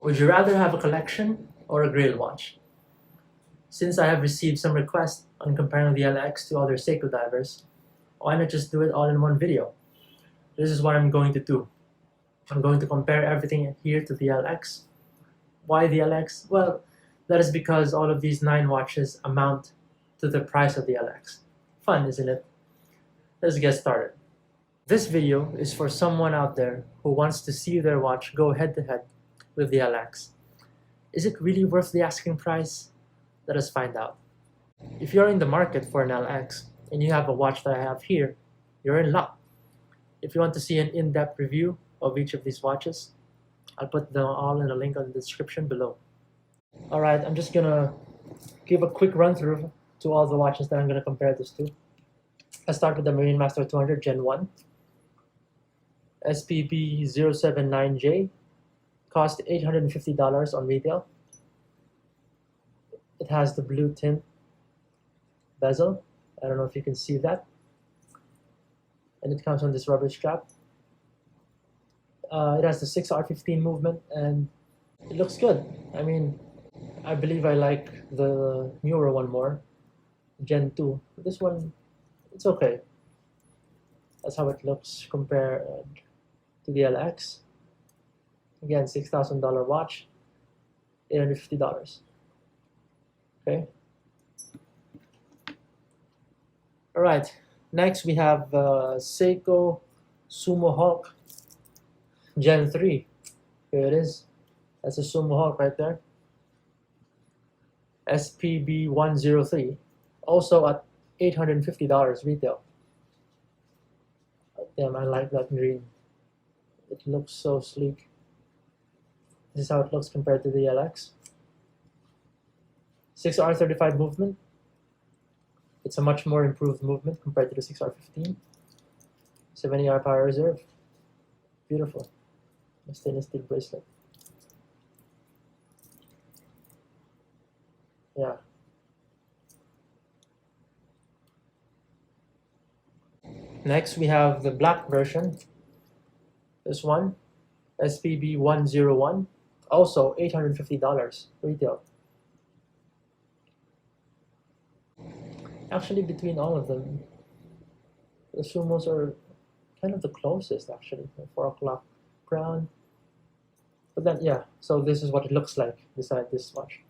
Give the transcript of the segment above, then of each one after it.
Would you rather have a collection or a Grail watch? Since I have received some requests on comparing the LX to other Seiko divers, why not just do it all in one video? This is what I'm going to do. I'm going to compare everything here to the LX. Why the LX? Well, that is because all of these 9 watches amount to the price of the LX. Fun, isn't it? Let's get started. This video is for someone out there who wants to see their watch go head-to-head with the LX. Is it really worth the asking price? Let us find out. If you're in the market for an LX and you have a watch that I have here, you're in luck. If you want to see an in-depth review of each of these watches, I'll put them all in a link on the description below. Alright, I'm just gonna give a quick run through to all the watches that I'm gonna compare this to. Let's start with the Marine Master 200 Gen 1. SPB 079J cost $850 on retail. It has the blue tint bezel. I don't know if you can see that. And it comes on this rubber strap. It has the 6R15 movement and it looks good. I mean, I believe I like the newer one more, Gen 2. This one, it's okay. That's how it looks compared to the LX. Again, $6,000 watch, $850. Okay. All right. Next, we have Seiko Sumo Hawk Gen 3. Here it is. That's a Sumo Hawk right there. SPB 103. Also at $850 retail. Damn, I like that green. It looks so sleek. This is how it looks compared to the LX. 6R35 movement. It's a much more improved movement compared to the 6R15. 70R power reserve. Beautiful. A stainless steel bracelet. Yeah. Next, we have the black version. This one, SPB 101. Also $850 retail. Actually, between all of them, the Sumos are kind of the closest, actually. 4 o'clock brown. But then, yeah, so this is what it looks like beside this watch.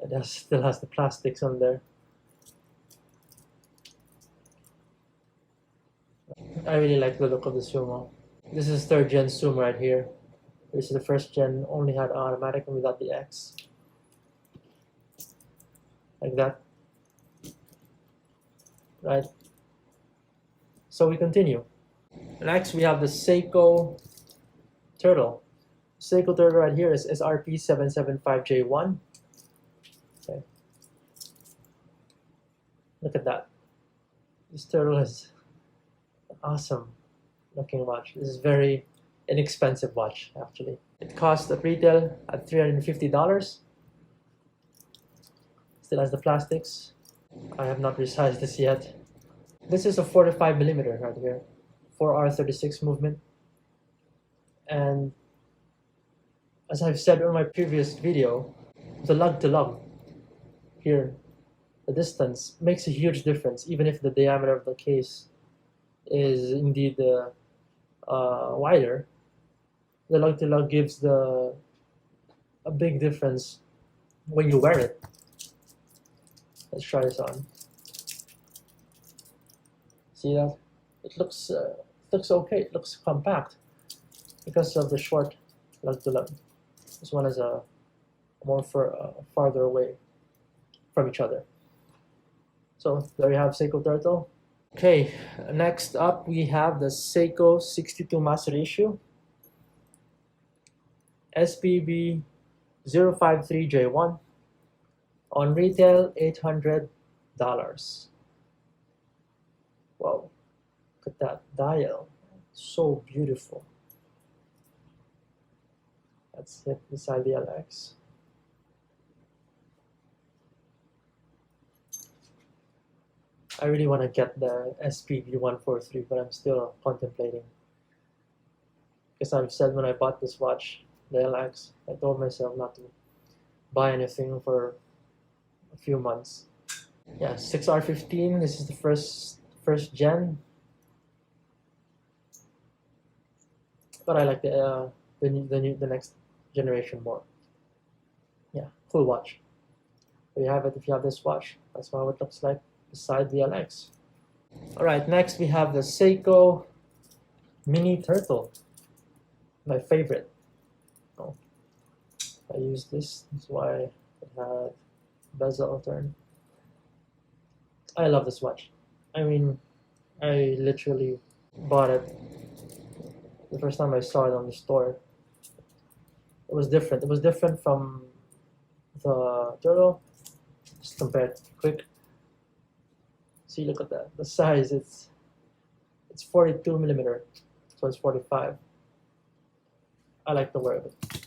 It still has the plastics on there. I really like the look of the Sumo. This is 3rd gen Sumo right here. This is the 1st gen, only had automatic and without the X. Like that. Right. So we continue. Next, we have the Seiko Turtle. Seiko Turtle right here is SRP 775J1. Okay. Look at that. This turtle is an awesome looking watch. This is very inexpensive watch, actually. It costs at retail at $350. Still has the plastics. I have not resized this yet. This is a 45mm right here. 4R36 movement. And as I've said in my previous video, the lug to lug here, the distance makes a huge difference, even if the diameter of the case is indeed wider. The lug to lug gives a big difference when you wear it. Let's try this on. See that? It looks okay. It looks compact because of the short lug to lug. This one is a more farther away from each other. So there you have Seiko Turtle. Okay, next up we have the Seiko 62 Master Issue. SPB 053J1. On retail, $800. Wow, look at that dial. So beautiful. That's it beside the LX. I really want to get the SPB 143, but I'm still contemplating. Because I've said when I bought this watch, the LX, I told myself not to buy anything for a few months. Yeah, 6R15. This is the first gen, but I like the next generation more. Yeah, cool watch. There you have it. If you have this watch, that's how it looks like beside the LX. All right, next we have the Seiko Mini Turtle, my favorite. Oh, I use this. That's why it had bezel turn. I love this watch. I mean, I literally bought it the first time I saw it on the store. It was different. It was different from the Turtle. Just compare it quick. See, look at that. The size, it's 42 millimeter, so it's 45. I like the wear of it.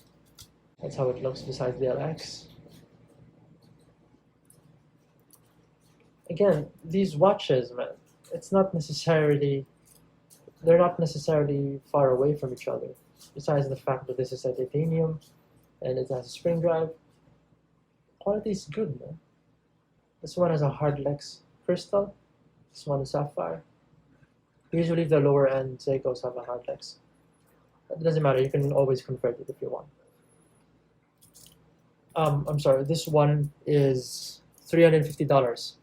That's how it looks besides the LX. Again, these watches, man, they're not necessarily far away from each other. Besides the fact that this is a titanium and it has a spring drive, quality is good, man. This one has a hardlex crystal. This one is sapphire. Usually the lower end Seikos have a hardlex. It doesn't matter, you can always convert it if you want. I'm sorry, this one is $350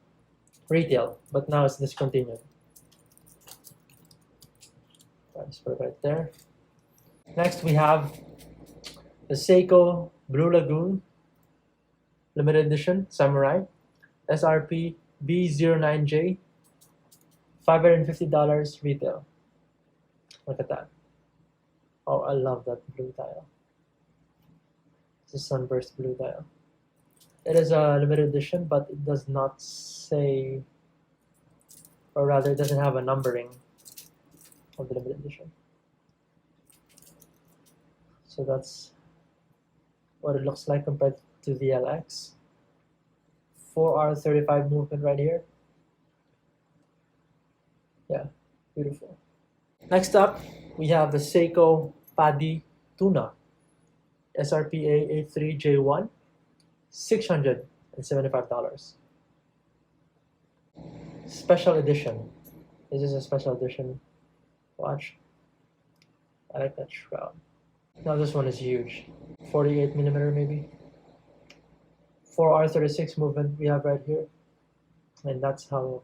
retail, but now it's discontinued. Let's put it right there. Next we have the Seiko Blue Lagoon limited edition Samurai SRP B09J, $550 retail. Look at that. Oh, I love that blue dial. It's a sunburst blue dial. It is a limited edition, but it does not say, or rather, it doesn't have a numbering of the limited edition. So that's what it looks like compared to the LX. 4R35 movement right here. Yeah, beautiful. Next up, we have the Seiko PADI Tuna SRPA A3J1, $675. Special edition. This is a special edition watch. I like that shroud. Now this one is huge. 48 millimeter maybe. 4R36 movement we have right here. And that's how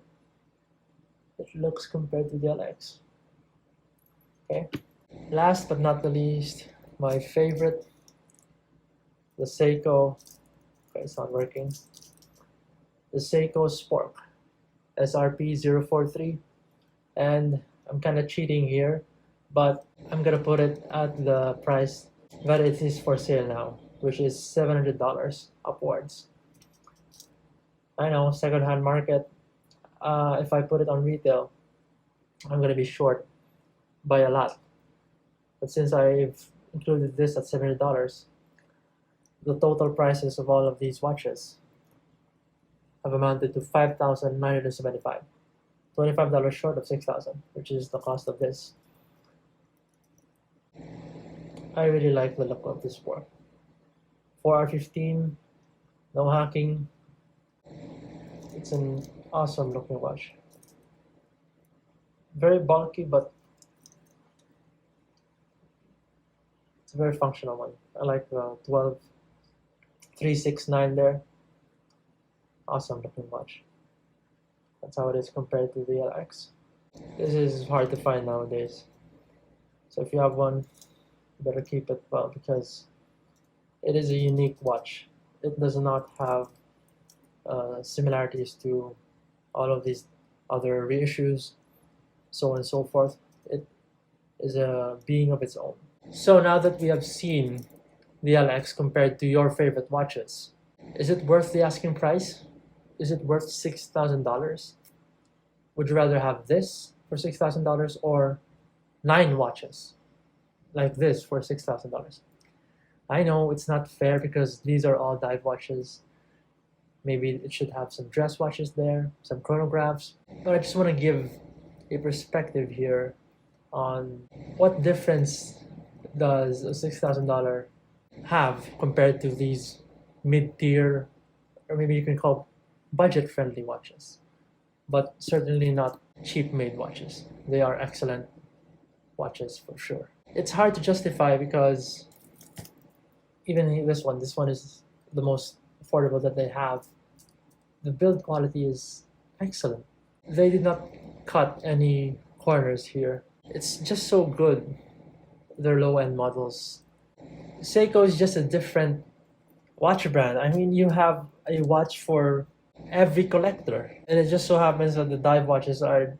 it looks compared to the LX. Okay. Last but not the least, my favorite, the Seiko. Okay, it's not working. The Seiko Spork SRP043, and I'm kind of cheating here, but I'm gonna put it at the price that it is for sale now, which is $700 upwards. I know, second-hand market. If I put it on retail, I'm gonna be short by a lot. But since I've included this at $700, the total prices of all of these watches have amounted to $5,975, $25 short of $6,000, which is the cost of this. I really like the look of this board. 4R15, no hacking. It's an awesome looking watch. Very bulky, but it's a very functional one. I like the 12369 there. Awesome looking watch. That's how it is compared to the LX. This is hard to find nowadays. So if you have one, you better keep it well, because it is a unique watch. It does not have similarities to all of these other reissues, so on and so forth. It is a being of its own. So now that we have seen the LX compared to your favorite watches, is it worth the asking price? Is it worth $6,000? Would you rather have this for $6,000 or 9 watches like this for $6,000? I know it's not fair because these are all dive watches. Maybe it should have some dress watches there, some chronographs. But I just want to give a perspective here on what difference does a $6,000 have compared to these mid-tier, or maybe you can call budget-friendly watches, but certainly not cheap-made watches. They are excellent watches for sure. It's hard to justify because even this one is the most affordable that they have. The build quality is excellent. They did not cut any corners here. It's just so good, their low-end models. Seiko is just a different watch brand. I mean, you have a watch for every collector, and it just so happens that the dive watches are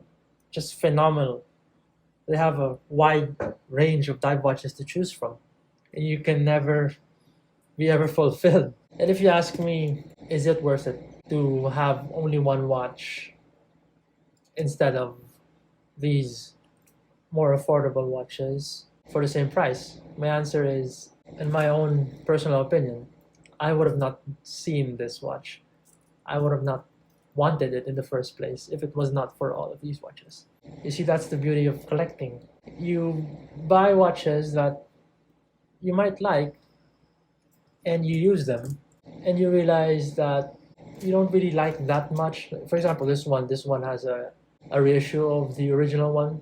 just phenomenal. They have a wide range of dive watches to choose from, and you can never be ever fulfilled. And if you ask me, is it worth it to have only one watch instead of these more affordable watches for the same price? My answer is, in my own personal opinion, I would have not seen this watch. I would have not wanted it in the first place if it was not for all of these watches. You see, that's the beauty of collecting. You buy watches that you might like and you use them, and you realize that you don't really like that much. For example, this one has a reissue of the original one,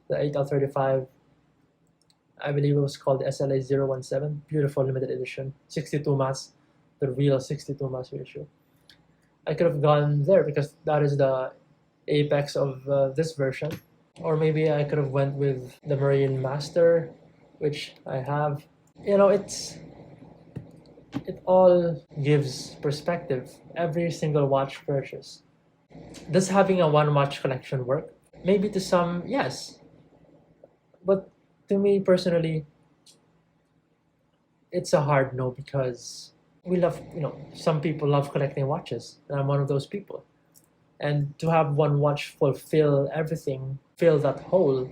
the 8L35. I believe it was called SLA 017. Beautiful limited edition, 62 mass, the real 62 mass reissue. I could have gone there because that is the apex of this version. Or maybe I could have went with the Marine Master, which I have. You know, it all gives perspective. Every single watch purchase. Does having a one watch collection work? Maybe to some, yes. But to me personally, it's a hard no, because we love, some people love collecting watches, and I'm one of those people. And to have one watch fulfill everything, fill that hole,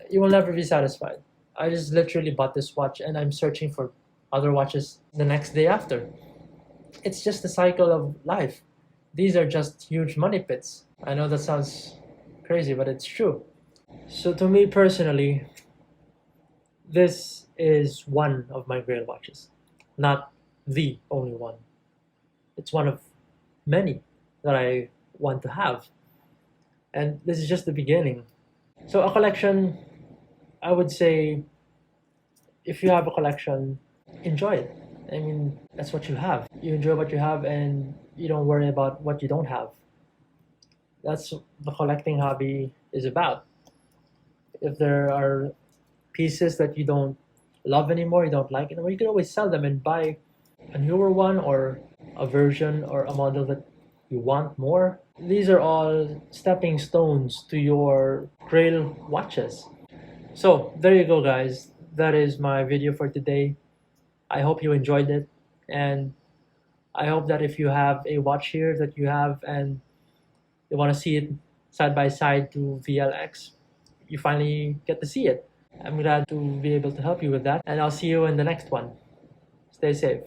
you will never be satisfied. I just literally bought this watch and I'm searching for other watches the next day after. It's just the cycle of life. These are just huge money pits. I know that sounds crazy, but it's true. So to me personally, this is one of my Grail watches. Not the only one. It's one of many that I want to have. And this is just the beginning. So a collection, I would say, if you have a collection, enjoy it. I mean, that's what you have. You enjoy what you have and you don't worry about what you don't have. That's what the collecting hobby is about. If there are pieces that you don't love anymore, you don't like anymore, you can always sell them and buy a newer one or a version or a model that you want more. These are all stepping stones to your Grail watches. So there you go, guys. That is my video for today. I hope you enjoyed it, and I hope that if you have a watch here that you have and you want to see it side by side to VLX, you finally get to see it. I'm glad to be able to help you with that, and I'll see you in the next one. Stay safe.